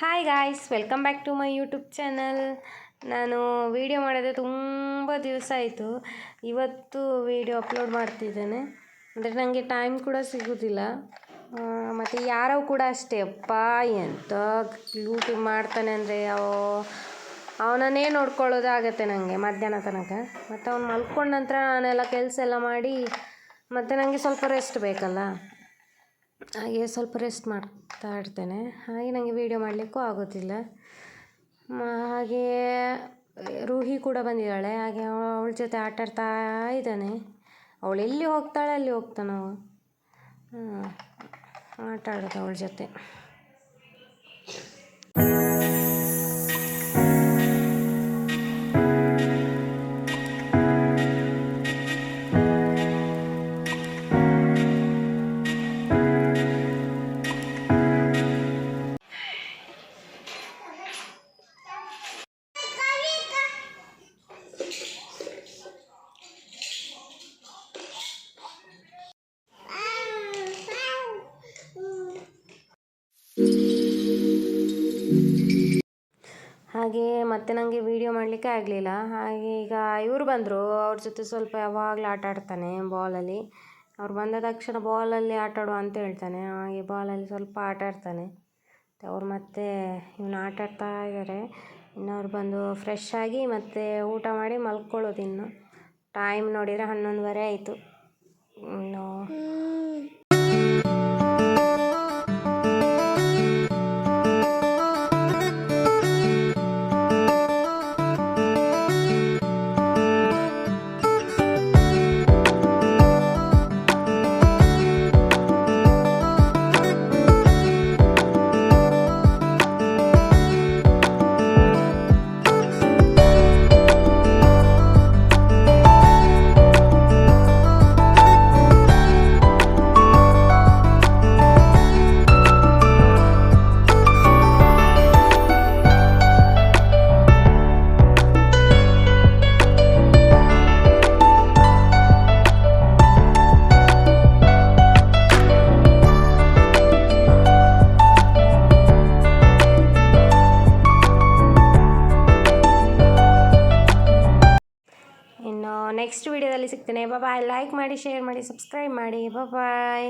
Hi guys, welcome back to my YouTube channel. ನಾನು video ಮಾಡೋದೇ ತುಂಬ ದಿವಸ ಆಯಿತು. ಇವತ್ತು ವೀಡಿಯೋ ಅಪ್ಲೋಡ್ ಮಾಡ್ತಿದ್ದೇನೆ. ಅಂದರೆ ನನಗೆ ಟೈಮ್ ಕೂಡ ಸಿಗೋದಿಲ್ಲ. ಮತ್ತು ಯಾರೋ ಕೂಡ ಅಷ್ಟೇ, ಅಪ್ಪ ಎಂಥ ಲೂಟಿ ಮಾಡ್ತಾನೆ ಅಂದರೆ ಅವನನ್ನೇ ನೋಡ್ಕೊಳ್ಳೋದಾಗತ್ತೆ ನನಗೆ ಮಧ್ಯಾಹ್ನ ತನಕ. ಮತ್ತು ಅವ್ನು ಮಲ್ಕೊಂಡ ನಂತರ ನಾನೆಲ್ಲ ಕೆಲಸ ಎಲ್ಲ ಮಾಡಿ ಮತ್ತು ನನಗೆ ಸ್ವಲ್ಪ ರೆಸ್ಟ್ ಬೇಕಲ್ಲ, ಹಾಗೆ ಸ್ವಲ್ಪ ರೆಸ್ಟ್ ಮಾಡ್ತಾ ಇರ್ತೇನೆ. ಹಾಗೆ ನನಗೆ ವೀಡಿಯೋ ಮಾಡಲಿಕ್ಕೂ ಆಗೋದಿಲ್ಲ. ಹಾಗೆ ರೂಹಿ ಕೂಡ ಬಂದಿದ್ದಾಳೆ. ಹಾಗೆ ಅವಳ ಜೊತೆ ಆಟಾಡ್ತಾ ಇದ್ದಾನೆ. ಅವಳು ಎಲ್ಲಿ ಹೋಗ್ತಾಳೆ ಅಲ್ಲಿ ಹೋಗ್ತಾನೆ ಅವ. ಆಟ ಆಡೋದು ಅವಳ ಜೊತೆ. ಹಾಗೆ ಮತ್ತೆ ನನಗೆ ವೀಡಿಯೋ ಮಾಡಲಿಕ್ಕೆ ಆಗಲಿಲ್ಲ. ಹಾಗೆ ಈಗ ಇವರು ಬಂದರು, ಅವ್ರ ಜೊತೆ ಸ್ವಲ್ಪ ಯಾವಾಗಲೂ ಆಟ ಆಡ್ತಾನೆ ಬಾಲಲ್ಲಿ. ಅವ್ರು ಬಂದ ತಕ್ಷಣ ಬಾಲಲ್ಲಿ ಆಟ ಆಡುವ ಅಂತ ಹೇಳ್ತಾನೆ. ಹಾಗೆ ಬಾಲಲ್ಲಿ ಸ್ವಲ್ಪ ಆಟ ಆಡ್ತಾನೆ. ಅವ್ರು ಮತ್ತೆ ಇವನು ಆಟ ಆಡ್ತಾ ಇದ್ದಾರೆ. ಇನ್ನು ಅವ್ರು ಬಂದು ಫ್ರೆಶ್ ಆಗಿ ಮತ್ತೆ ಊಟ ಮಾಡಿ ಮಲ್ಕೊಳ್ಳೋದು. ಇನ್ನು ಟೈಮ್ ನೋಡಿದರೆ 11:30 ಆಯಿತು. ಇನ್ನು ನೆಕ್ಸ್ಟ್ ವೀಡಿಯೋದಲ್ಲಿ ಸಿಗ್ತೇನೆ. ಬಾಯ್. ಲೈಕ್ ಮಾಡಿ, ಶೇರ್ ಮಾಡಿ, ಸಬ್ಸ್ಕ್ರೈಬ್ ಮಾಡಿ. ಬಾಯ್.